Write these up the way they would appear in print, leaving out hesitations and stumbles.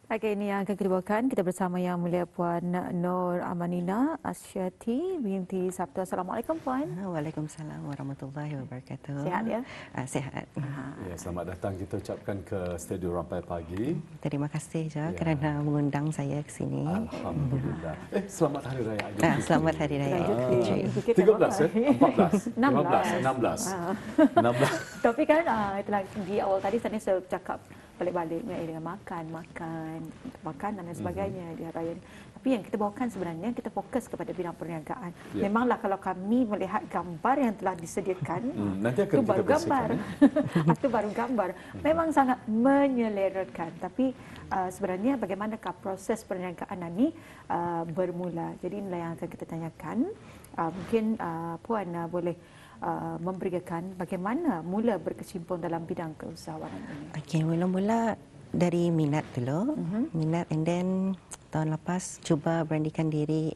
Okey, ini yang akan kita bawakan. Kita bersama Yang Mulia Puan Nur Amanina Asyati binti Sabtu. Assalamualaikum Puan. Waalaikumsalam warahmatullahi wabarakatuh. Sihat ya? Sihat. Ya, selamat datang kita ucapkan ke Studio Rampai Pagi. Terima kasih Ya. juga kerana mengundang saya ke sini. Alhamdulillah. Selamat Hari Raya Idul Fitri. Selamat Hari Raya Idul Fitri. 13 14, 16. 15, 16. Tapi kan itulah di awal tadi saya cakap balik-baliknya dengan makan dan sebagainya di hari raya ni. Tapi yang kita bawakan sebenarnya kita fokus kepada bidang perniagaan. Ya. Memanglah kalau kami melihat gambar yang telah disediakan, nanti akan itu kita baru gambar. Itu baru gambar. Memang sangat menyelerakan. Tapi sebenarnya bagaimanakah proses perniagaan ini bermula? Jadi inilah yang akan kita tanyakan. Mungkin Puan boleh memberikan bagaimana mula berkecimpung dalam bidang keusahawanan ini. Okey, mula-mula dari minat dulu. Minat, and then tahun lepas cuba beranikan diri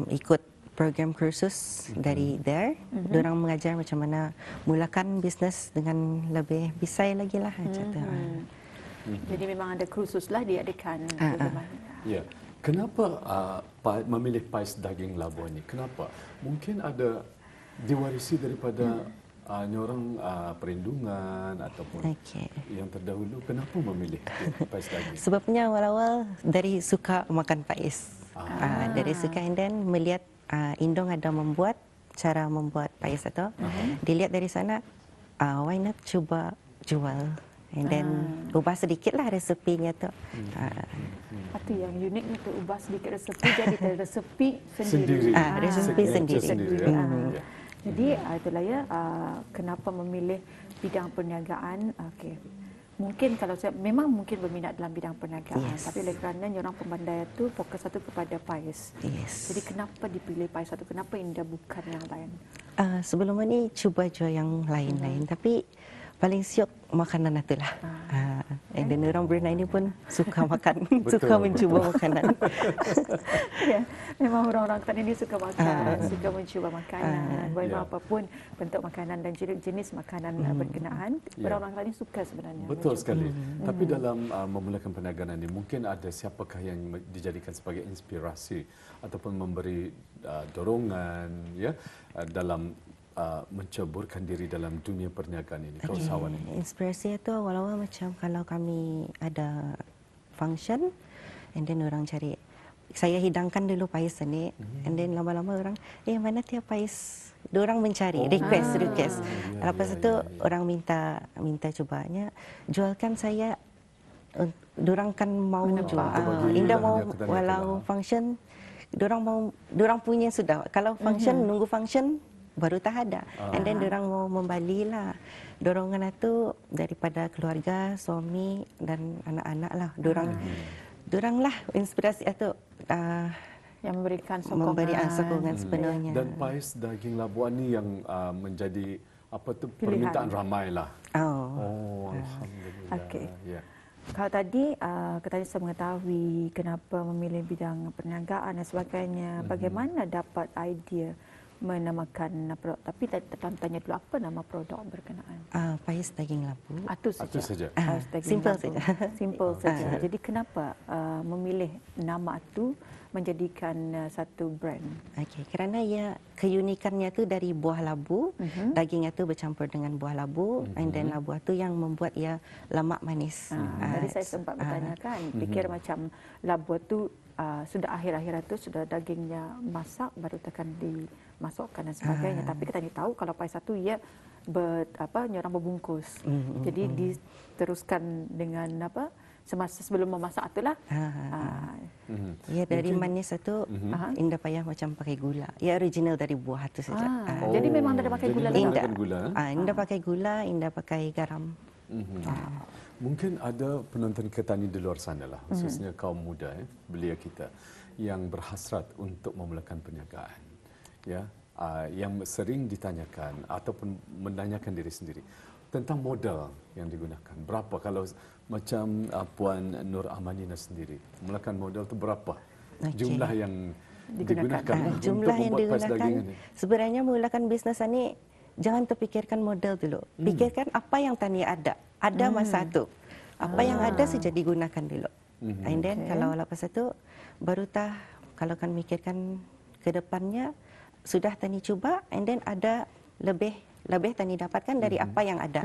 ikut program kursus dari there. Diorang mengajar macam mana mulakan bisnes dengan lebih bisai lagi lah. Jadi memang ada kursus lah diadakan. Ya. Kenapa memilih pais daging labu ni? Kenapa? Mungkin ada diwarisi daripada orang perlindungan ataupun yang terdahulu. Kenapa memilih pais daging? Sebabnya awal-awal dari suka makan pais. Dari suka, and then melihat Indong ada membuat cara membuat pais itu. Dilihat dari sana, why not cuba jual. And then ubah sedikitlah resepinya tu. Itu yang uniknya tu, ubah sedikit resepi jadi resepi sendiri. Resepi sendiri. Jadi itulah ya kenapa memilih bidang perniagaan. Okey. Mungkin kalau saya memang mungkin berminat dalam bidang perniagaan, tapi oleh kerana orang pembandai itu fokus satu kepada pais. Jadi kenapa dipilih pais satu? Kenapa Indah bukan yang lain? Sebelum ini cuba jual yang lain-lain, tapi paling siok makanan itulah. Dan orang Brunei ni pun suka makan, suka mencuba makanan. Ya, memang orang-orang Kelantan ini suka makan, suka mencuba makanan. Memang apapun bentuk makanan dan jenis makanan berkenaan, orang-orang Kelantan ini suka sebenarnya. Betul sekali. Tapi dalam memulakan perniagaan ini, mungkin ada siapakah yang dijadikan sebagai inspirasi ataupun memberi dorongan ya dalam menceburkan diri dalam dunia perniagaan ini, keusahawan ini? Inspirasi itu awal-awal macam kalau kami ada function, and then orang cari, saya hidangkan dulu pais ini, and then lama-lama orang, mana tiap pais? Diorang mencari, request. Lepas itu orang minta cubanya, jualkan saya. Diorang kan mau jual. Indah mau walau function, diorang punya sudah. Kalau function nunggu function baru tak ada. And then diorang mau membalilah. Dorongan itu daripada keluarga, suami dan anak-anak lah. Diorang lah inspirasi itu yang memberikan sokongan sepenuhnya. Dan pais daging labuan ni yang menjadi permintaan ramai lah. Alhamdulillah. Okey. Ya. Kalau tadi saya mengetahui kenapa memilih bidang perniagaan dan sebagainya, bagaimana dapat idea menamakan produk, tapi tanya dulu apa nama produk berkenaan? Pais daging labu. Itu saja. Simple saja. Simple saja. Jadi kenapa memilih nama itu menjadikan satu brand? Okey, kerana ia keunikannya tu dari buah labu, dagingnya tu bercampur dengan buah labu, and then labu itu yang membuat ia lemak manis. Tadi saya sempat bertanyakan, fikir macam labu itu sudah akhir-akhir itu sudah dagingnya masak baru tekan dimasukkan dan sebagainya. Tapi kita tahu kalau pais satu ia orang berbungkus. Jadi diteruskan dengan semasa sebelum memasak itulah. Ya, dari manis itu Indah payah macam pakai gula. Ya, original dari buah itu saja. Jadi memang tidak pakai gula Indah. Gula. Indah pakai gula, Indah pakai garam. Mungkin ada penonton kita ni di luar sana lah, khususnya kaum muda, belia kita yang berhasrat untuk memulakan perniagaan, ya, yang sering ditanyakan ataupun menanyakan diri sendiri tentang modal yang digunakan. Berapa kalau macam Puan Nur Amanina sendiri, memulakan modal itu berapa? Jumlah yang digunakan jumlah untuk yang membuat pais daging digunakan ini. sebenarnya memulakan bisnes ini jangan terfikirkan modal dulu. Pikirkan apa yang tadi ada masa itu. Apa yang ada saja digunakan dulu. And then Okay. kalau lepas itu baru tah kalau kan mikirkan ke depannya sudah tani cuba and then ada lebih tani dapatkan dari apa yang ada.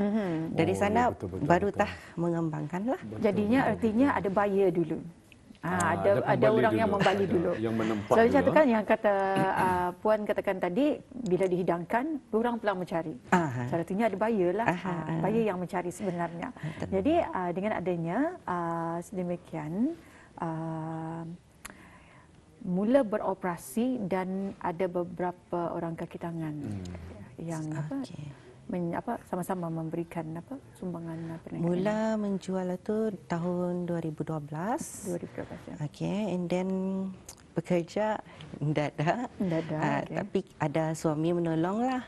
Dari Oh, sana ya, betul, baru betul. tah mengembangkan lah. Jadinya artinya ada buyer dulu. Ada pembeli orang yang membeli ada dulu. yang menempat Selalu dulu, satu kan yang kata Puan katakan tadi, bila dihidangkan, orang pulang mencari. Aha. Artinya ada buyer lah, Aha, buyer yang mencari sebenarnya. Jadi dengan adanya sedemikian, mula beroperasi dan ada beberapa orang kaki tangan yang sama-sama memberikan sumbangan perniagaan. Mula menjual itu tahun 2012. 2012 ya. Okay, and then bekerja tidak ada. Tidak ada, okey. Tapi ada suami menolong lah.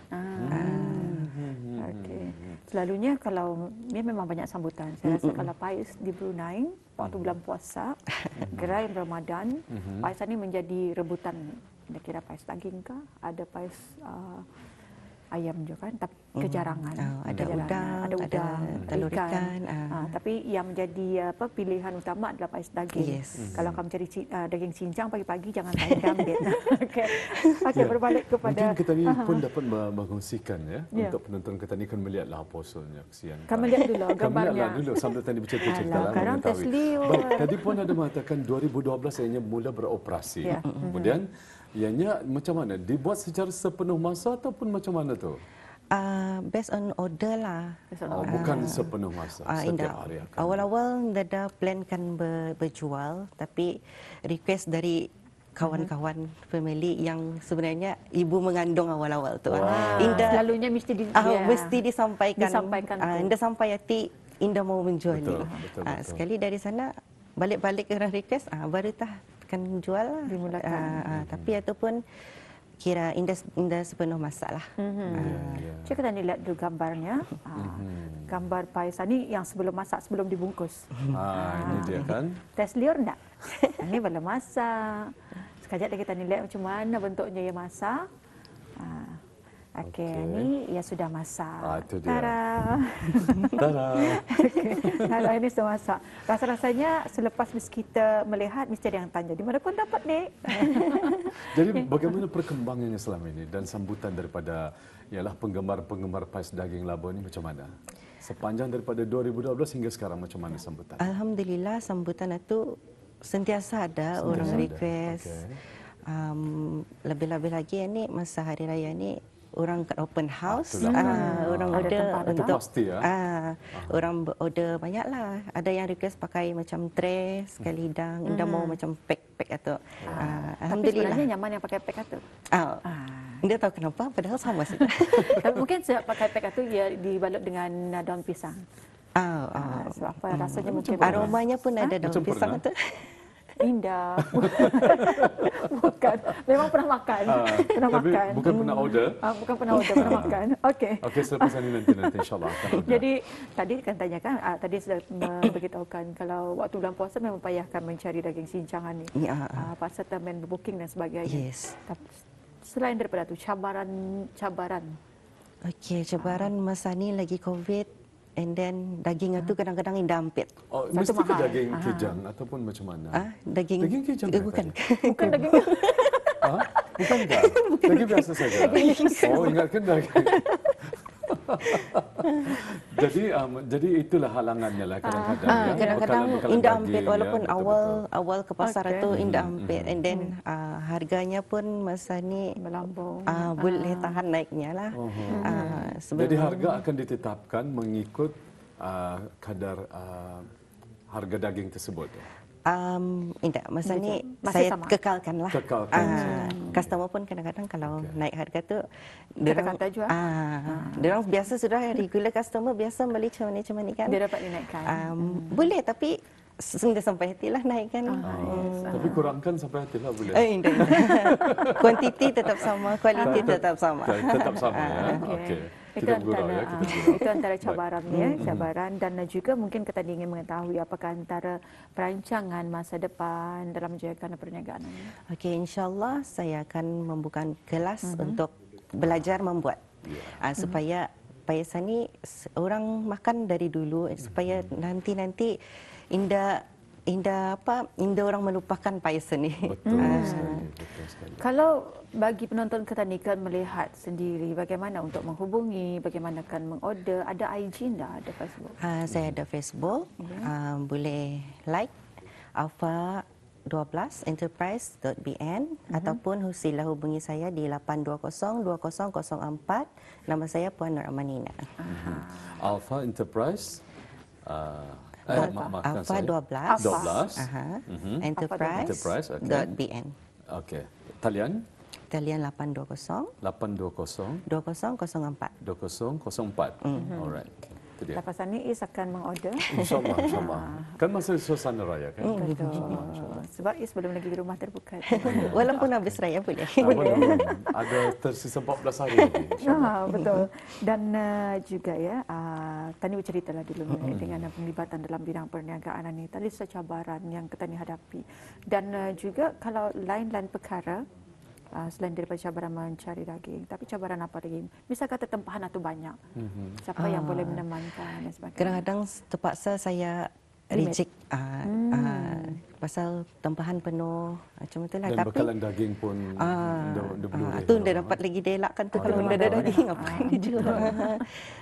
Okey. Selalunya kalau dia memang banyak sambutan. Saya rasa kalau Pais di Brunei waktu bulan puasa, gerai Ramadan, Pais ini menjadi rebutan. Ada kira Pais daging kah? Ada Pais ayam juga kan, tapi kejarangan. Ada udang, telur ikan. Tapi yang menjadi pilihan utama adalah Pais daging. Yes. Kalau kamu cari daging cincang pagi-pagi jangan main gambit. Okey, berbalik kepada Mungkin kita ni pun dapat mengkongsikan Ya. untuk penonton kita ni kan melihatlah apa hasilnya, kesian. Kamu lihat dulu Kami gambarnya. lihatlah dulu sambil tadi bercerita-cerita Alah, lah sekarang mengetahui. terseliur. Baik, tadi pun ada mengatakan 2012 ianya mula beroperasi. Ya. Kemudian ianya macam mana? Dibuat secara sepenuh masa ataupun macam mana tu? Based on order lah. Bukan sepenuh masa, Indah. setiap hari akan. Awal-awal ada plan kan berjual, tapi request dari kawan-kawan family yang sebenarnya ibu mengandung awal-awal tu. Indah Selalunya mesti mesti disampaikan. Disampaikan tu. Indah sampai hati Indah mau menjual Betul, ni. betul. Sekali dari sana balik-balik orang request, baru tah akan jual lah. Dimulakan. Tapi ataupun kira Indah sepenuh masa lah. Cik kita ni lihat dulu gambarnya. Gambar Pais ni yang sebelum masak, sebelum dibungkus. Ini dia kan. Terseliur tak? Ini belum masak. Sekejap lagi kita ni lihat macam mana bentuknya yang masak. Okey, ni ia sudah masak. Itu dia. Tada. Tada. Kalau ini sudah masak. Rasa-rasanya selepas kita melihat mesti ada yang tanya, di mana pun dapat dek? Jadi bagaimana perkembangannya selama ini dan sambutan daripada ialah penggemar-penggemar Pais daging labu ini macam mana? Sepanjang daripada 2012 hingga sekarang macam mana sambutan? Alhamdulillah sambutan itu sentiasa ada orang ada. request. Okey. Lebih-lebih lagi ni masa hari raya ni orang kat open house, itulah. orang Ada order tempat untuk itu pasti, ya. orang order banyak lah. Ada yang request pakai macam tray sekali hidang, Indah mau macam pack atau Tapi alhamdulillah. sebenarnya nyaman yang pakai pack itu. Indah tahu kenapa padahal sama sih. Tapi mungkin sebab pakai pack itu ia dibalut dengan daun pisang. Sebab apa rasanya mungkin Aromanya pun ada daun Macam pisang pernah? tu. indah. Bukan. Memang pernah makan. Pernah Tapi makan. bukan pernah order. Bukan pernah order, pernah makan. Okey. Okey, selepas ini nanti insyaAllah akan order. Jadi tadi kan tanyakan, tadi sudah memberitahukan kalau waktu bulan puasa memang payahkan mencari daging sincangan ni. Ya. Pasal termen booking dan sebagainya. Yes. Tapi selain daripada itu cabaran. Okey, cabaran masa ni lagi COVID. And then daging itu kadang-kadang Indah ampit. Oh, Satu mesti ke mahal. daging kijang ataupun macam mana? Daging kijang bukan. Bukan daging. Bukan tak? Daging biasa saja. Oh, ingatkan daging. jadi itulah halangannya lah kadang-kadang. ya. Kadang-kadang Bekalan-bekalan Indah daging, ampit ya, walaupun betul-betul. awal ke pasar Okey. itu Indah ampit. And then harganya pun masa ni Melambung. boleh tahan naiknya lah. Jadi harga akan ditetapkan mengikut kadar harga daging tersebut. Indah, masa ni Masih saya sama? kekalkan lah. Kekalkan. Customer pun kadang-kadang kalau naik harga tu, Kata-kata jual? Diorang biasa sudah regular customer biasa beli macam ni kan. Dia dapat dinaikkan. Boleh tapi sudah sampai hati lah naikkan. Tapi kurangkan sampai hati lah boleh. Indah. Kuantiti tetap sama, kualiti tetap sama. Tetap sama ya. Okey. Kita bergurau ya. Kita bergurau. Itu antara cabarannya, cabaran dan juga mungkin kita ingin mengetahui apakah antara perancangan masa depan dalam menjayakan perniagaan ini. Okey, insyaAllah saya akan membuka kelas untuk belajar membuat. Supaya Pais ni orang makan dari dulu supaya nanti-nanti Indah indah orang melupakan pais ni. Betul sekali, betul sekali. Kalau bagi penonton ketandikan melihat sendiri bagaimana untuk menghubungi, bagaimana kan mengorder, ada IG enggak, ada Facebook? Saya ada Facebook, boleh like alpha12enterprise.bn ataupun sila hubungi saya di 820-2004. Nama saya Puan Nur Amanina. Alpha Enterprise. Alpha 12. Enterprise.bn. Okey. Talian Talian 820 820 2004. 2004. Alright. Itu dia. Lepas ni Is akan mengorder. InsyaAllah, insyaAllah. Kan masa suasana raya kan? Betul. Sebab Is belum lagi di rumah terbuka. Walaupun habis raya boleh. Ada tersisa 14 hari lagi. Betul. Dan juga ya, Tani berceritalah dulu mengenai dengan penglibatan dalam bidang perniagaan ini. Tadi cabaran yang Tani hadapi. Dan juga kalau lain-lain perkara, selain daripada cabaran mencari daging, tapi cabaran apa lagi? Misal kata tempahan itu banyak. Siapa yang boleh menemankan dan sebagainya. Kadang-kadang terpaksa saya reject pasal tempahan penuh macam itulah. Dan Tapi bekalan daging pun tu dah dapat lagi delakkan tu kalau dah ada daging ngapain dijual.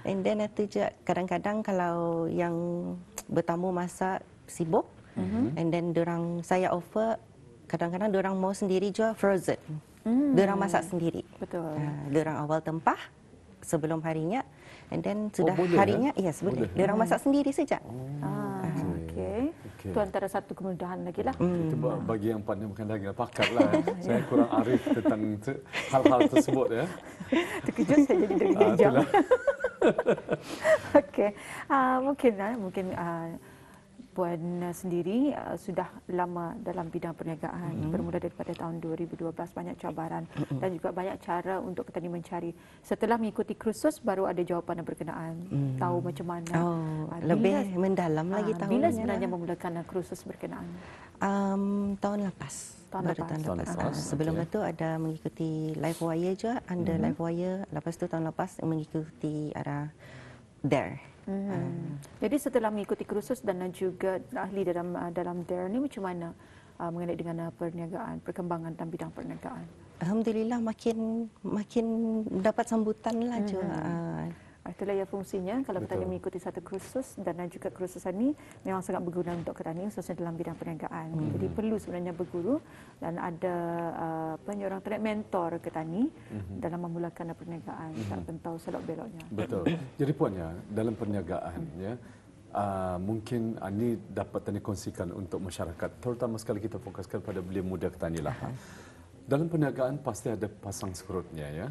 And then itu je kadang-kadang kalau yang bertamu masak sibuk, and then saya offer kadang-kadang diorang mau sendiri jual frozen. Diorang masak sendiri. Betul. Diorang awal tempah sebelum harinya, and then sudah boleh, harinya, yes boleh. Diorang masak sendiri saja. Okey. Itu antara satu kemudahan lagi lah. Itu bagi yang pandai makan daging, pakar lah. Saya kurang arif tentang hal-hal tersebut ya. Terkejut saya jadi terkejut. Okey. Mungkin Puan sendiri sudah lama dalam bidang perniagaan, bermula daripada tahun 2012, banyak cabaran dan juga banyak cara untuk petani mencari. Setelah mengikuti kursus baru ada jawapan yang berkenaan, tahu macam mana. Lebih mendalam lagi tahu. Bila sebenarnya memulakan kursus berkenaan? Tahun lepas. Tahun lepas. Sebelum itu ada mengikuti Livewire juga, under Livewire. Lepas itu tahun lepas mengikuti arah Dare. Jadi setelah mengikuti kursus dan juga ahli dalam Dare ni macam mana mengenai dengan perniagaan, perkembangan dalam bidang perniagaan? Alhamdulillah makin dapat sambutan lah juga. Itulah ya fungsinya kalau petani mengikuti satu kursus dan juga kursus ini memang sangat berguna untuk petani khususnya dalam bidang perniagaan. Jadi perlu sebenarnya berguru dan ada orang mentor petani dalam memulakan perniagaan. Tak tahu selok beloknya. Betul. Jadi puannya dalam perniagaan ya, mungkin ini dapat Tani kongsikan untuk masyarakat, terutama sekali kita fokuskan pada belia muda petani lah. Dalam perniagaan pasti ada pasang surutnya ya.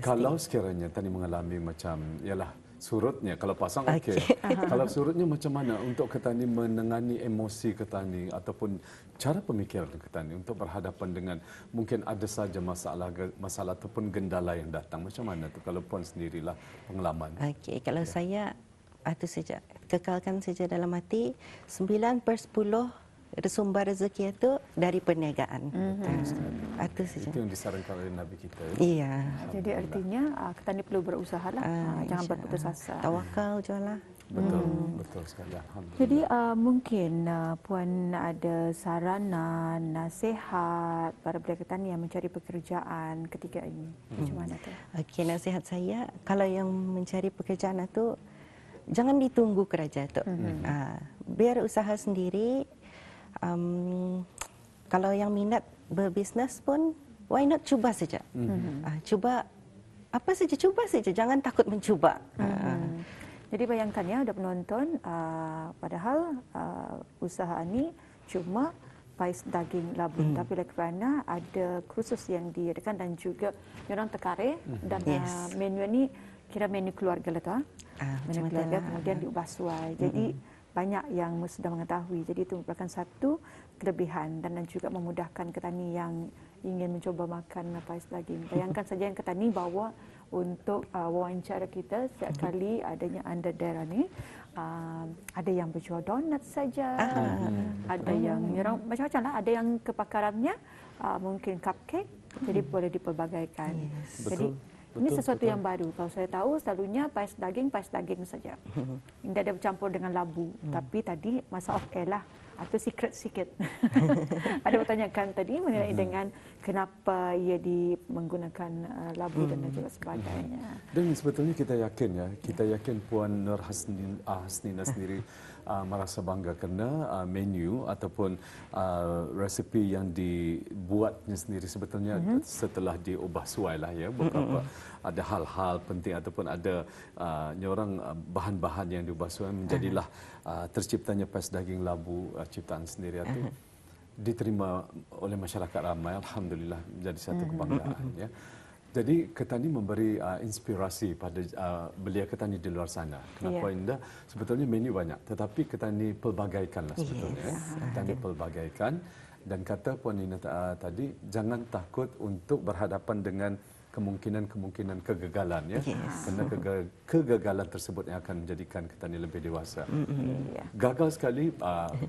Kalau sekiranya Tani mengalami macam ialah surutnya, kalau pasang okey. Kalau surutnya macam mana untuk petani menangani emosi petani ataupun cara pemikiran petani untuk berhadapan dengan mungkin ada saja masalah ataupun gendala yang datang. Macam mana tu kalau puan sendirilah pengalaman? Okey, kalau saya itu saja kekalkan saja dalam hati 9/10 sumber rezeki itu dari perniagaan. Itu saja. Itu yang disarankan oleh Nabi kita. Iya. Jadi artinya petani perlu berusaha lah, jangan berputus asa. Tawakal je lah. Betul, betul sekali. Alhamdulillah. Jadi mungkin Puan ada saranan, nasihat para belia petani yang mencari pekerjaan ketika ini. Macam mana tu? Okey, nasihat saya kalau yang mencari pekerjaan itu jangan ditunggu kerja tu. Biar usaha sendiri. Kalau yang minat berbisnes pun, why not cuba saja. Cuba apa saja, cuba saja. Jangan takut mencuba. Jadi bayangkan ya, ada penonton, padahal usaha ini cuma pais daging labu. Tapi oleh kerana ada kursus yang diadakan dan juga orang terkarek dan menu ini kira menu keluarga lah tu. Menu keluarga kemudian diubah suai. Jadi banyak yang sudah mengetahui. Jadi itu merupakan satu kelebihan dan juga memudahkan petani yang ingin mencoba makan pais daging. Bayangkan saja yang petani bawa untuk wawancara kita setiap kali adanya under Dare ni. Ada yang berjual donat saja, ada yang macam-macam lah. Ada yang kepakarannya mungkin cupcake, jadi boleh dipelbagaikan. Jadi ini sesuatu yang baru. Kalau saya tahu selalunya pais daging saja. Tidak ada bercampur dengan labu. Tapi tadi masa off air lah atau secret sikit. Ada bertanyakan tadi mengenai dengan kenapa ia menggunakan labu dan juga sebagainya. Dan sebetulnya kita yakin Puan Nur Hasnina sendiri merasa bangga kerana menu ataupun resepi yang dibuatnya sendiri sebetulnya setelah diubah suai lah ya, beberapa ada hal-hal penting ataupun ada orang bahan-bahan yang diubah suai menjadilah terciptanya pais daging labu ciptaan sendiri itu diterima oleh masyarakat ramai, alhamdulillah menjadi satu kebanggaan ya. Jadi Ketani memberi inspirasi pada belia Ketani di luar sana. Kenapa Indah? Sebetulnya menu banyak, tetapi Ketani pelbagaikan lah sebetulnya. Ketani pelbagaikan dan kata Puan Nina tadi, jangan takut untuk berhadapan dengan kemungkinan kegagalan ya. Kerana kegagalan tersebut yang akan menjadikan Ketani lebih dewasa. Gagal sekali,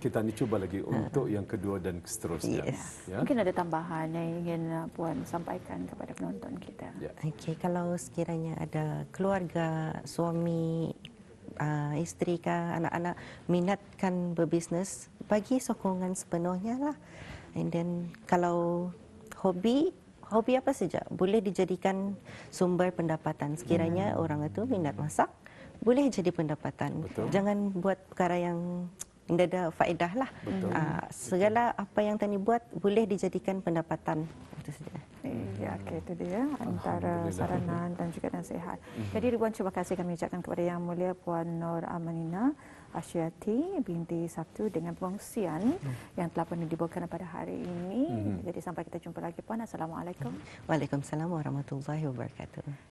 kita ni cuba lagi untuk yang kedua dan seterusnya. Ya? Mungkin ada tambahan yang ingin Puan sampaikan kepada penonton kita. Okey, kalau sekiranya ada keluarga, suami, isteri ke anak-anak minatkan berbisnes, bagi sokongan sepenuhnya lah. And then kalau hobi apa saja boleh dijadikan sumber pendapatan. Sekiranya orang itu minat masak, boleh jadi pendapatan. Betul. Jangan buat perkara yang tidak ada faedah lah. Segala apa yang Tani buat boleh dijadikan pendapatan. Itu saja. Ya, okay, itu dia antara saranan dan juga nasihat. Jadi ribuan terima kasih kami ucapkan kepada Yang Mulia Puan Nur Amanina Ashiati binti Sabtu dengan pengungsian yang telah pun dibawakan pada hari ini. Jadi sampai kita jumpa lagi Puan. Assalamualaikum. Waalaikumsalam warahmatullahi wabarakatuh.